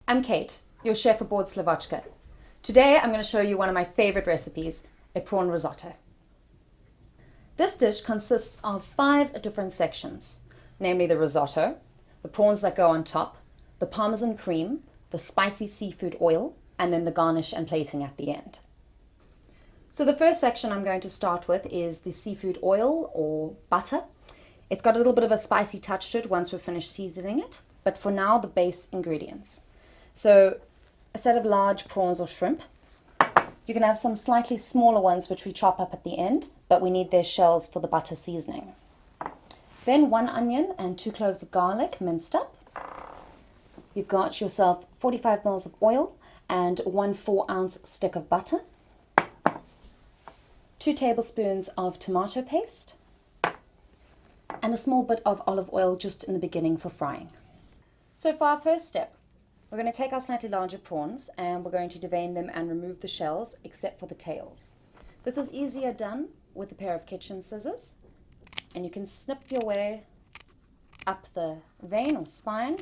I'm Kate, your chef aboard Slivochka. Today I'm going to show you one of my favorite recipes, a prawn risotto. This dish consists of 5 different sections, namely the risotto, the prawns that go on top, the Parmesan cream, the spicy seafood oil, and then the garnish and plating at the end. So the first section I'm going to start with is the seafood oil or butter. It's got a little bit of a spicy touch to it once we've finished seasoning it, but for now the base ingredients. So a set of large prawns or shrimp. You can have some slightly smaller ones which we chop up at the end, but we need their shells for the butter seasoning. Then 1 onion and 2 cloves of garlic minced up. You've got yourself 45 ml of oil and 1 4-ounce stick of butter. 2 tablespoons of tomato paste. And a small bit of olive oil just in the beginning for frying. So for our first step, we're going to take our slightly larger prawns and we're going to devein them and remove the shells except for the tails. This is easier done with a pair of kitchen scissors, and you can snip your way up the vein or spine.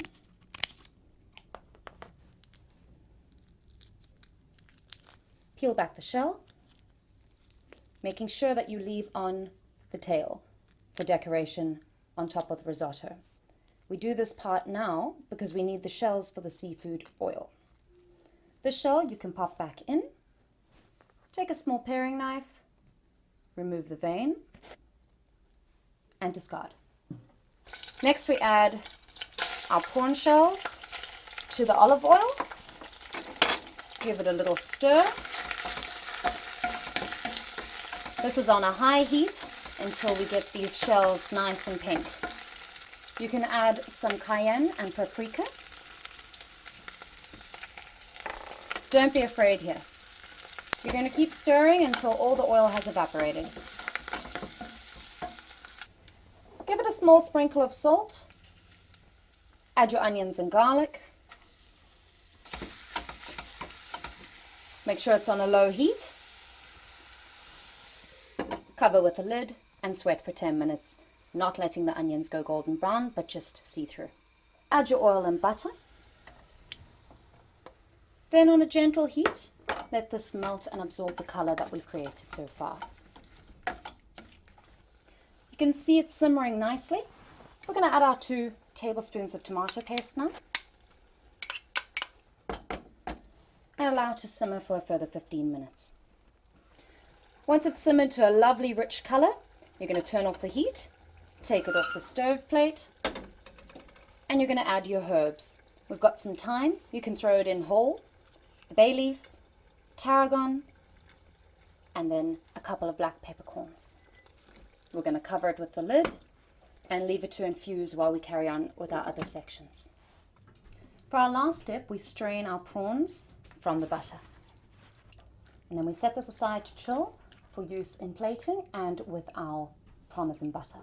Peel back the shell, making sure that you leave on the tail for decoration on top of the risotto. We do this part now because we need the shells for the seafood oil. The shell you can pop back in, take a small paring knife, remove the vein, and discard. Next we add our prawn shells to the olive oil, give it a little stir. This is on a high heat until we get these shells nice and pink. You can add some cayenne and paprika. Don't be afraid here. You're going to keep stirring until all the oil has evaporated. Give it a small sprinkle of salt. Add your onions and garlic. Make sure it's on a low heat. Cover with a lid and sweat for 10 minutes. Not letting the onions go golden brown, but just see through. Add your oil and butter. Then on a gentle heat, let this melt and absorb the color that we've created so far. You can see it simmering nicely. We're going to add our 2 tablespoons of tomato paste now. And allow it to simmer for a further 15 minutes. Once it's simmered to a lovely rich color, you're going to turn off the heat. Take it off the stove plate, and you're going to add your herbs. We've got some thyme, you can throw it in whole, a bay leaf, tarragon, and then a couple of black peppercorns. We're going to cover it with the lid and leave it to infuse while we carry on with our other sections. For our last step, we strain our prawns from the butter. And then we set this aside to chill for use in plating and with our Parmesan butter.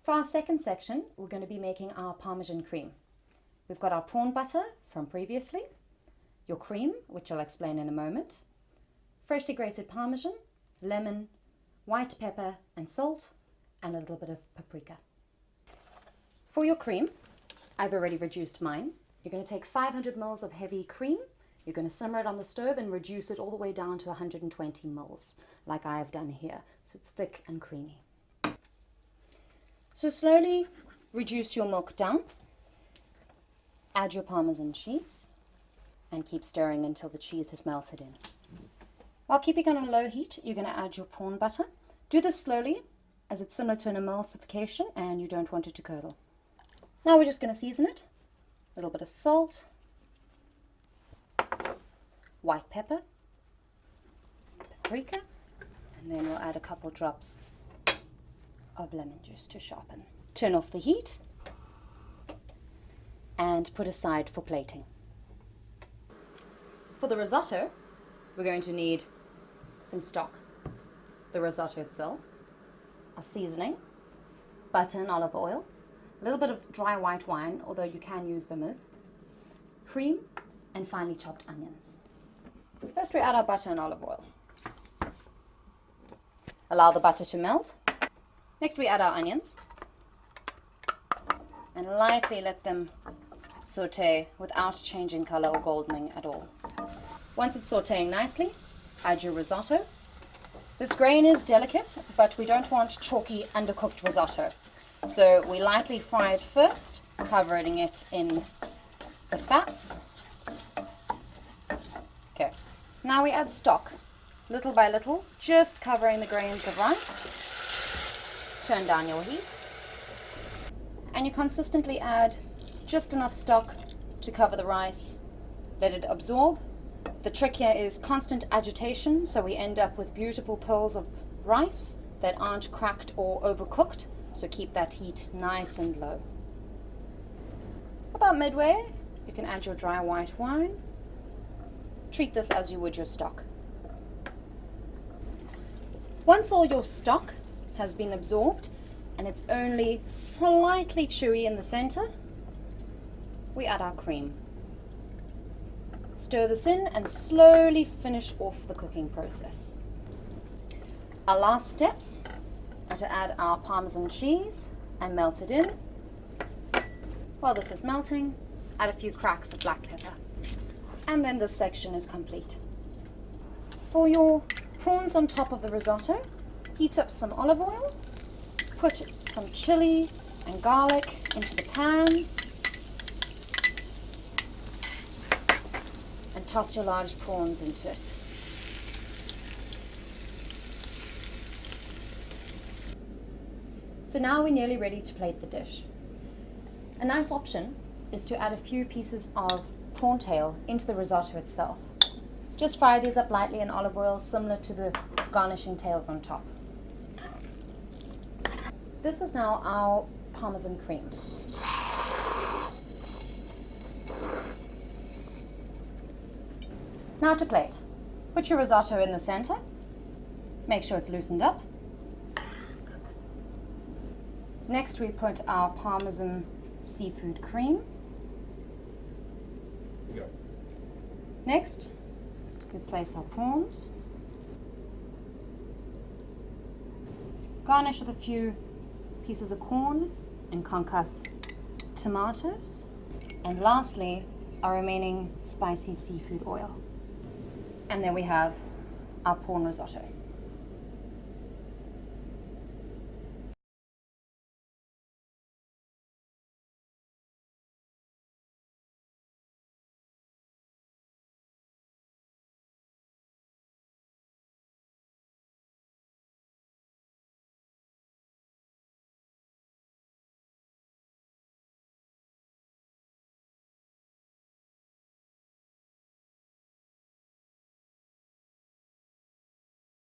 For our second section, we're going to be making our Parmesan cream. We've got our prawn butter from previously, your cream, which I'll explain in a moment, freshly grated Parmesan, lemon, white pepper and salt, and a little bit of paprika. For your cream, I've already reduced mine. You're going to take 500 ml of heavy cream. You're going to simmer it on the stove and reduce it all the way down to 120 ml, like I have done here, so it's thick and creamy. So slowly reduce your milk down, add your Parmesan cheese, and keep stirring until the cheese has melted in. While keeping it on a low heat, you're going to add your prawn butter. Do this slowly, as it's similar to an emulsification and you don't want it to curdle. Now we're just going to season it. A little bit of salt, white pepper, paprika, and then we'll add a couple drops of lemon juice to sharpen. Turn off the heat and put aside for plating. For the risotto, we're going to need some stock, the risotto itself, a seasoning, butter and olive oil, a little bit of dry white wine, although you can use vermouth, cream, and finely chopped onions. First we add our butter and olive oil. Allow the butter to melt. Next we add our onions and lightly let them saute without changing color or goldening at all. Once it's sauteing nicely, add your risotto. This grain is delicate, but we don't want chalky, undercooked risotto. So we lightly fry it first, covering it in the fats. Okay, now we add stock, little by little, just covering the grains of rice. Turn down your heat. And you consistently add just enough stock to cover the rice. Let it absorb. The trick here is constant agitation, so we end up with beautiful pearls of rice that aren't cracked or overcooked, so keep that heat nice and low. About midway, you can add your dry white wine. Treat this as you would your stock. Once all your stock has been absorbed and it's only slightly chewy in the center, we add our cream. Stir this in and slowly finish off the cooking process. Our last steps are to add our Parmesan cheese and melt it in. While this is melting, add a few cracks of black pepper. And then this section is complete. For your prawns on top of the risotto, heat up some olive oil, put some chili and garlic into the pan, and toss your large prawns into it. So now we're nearly ready to plate the dish. A nice option is to add a few pieces of prawn tail into the risotto itself. Just fry these up lightly in olive oil, similar to the garnishing tails on top. This is now our Parmesan cream. Now to plate. Put your risotto in the center. Make sure it's loosened up. Next we put our Parmesan seafood cream. Yep. Next, we place our prawns. Garnish with a few pieces of corn and concussed tomatoes. And lastly, our remaining spicy seafood oil. And there we have our prawn risotto.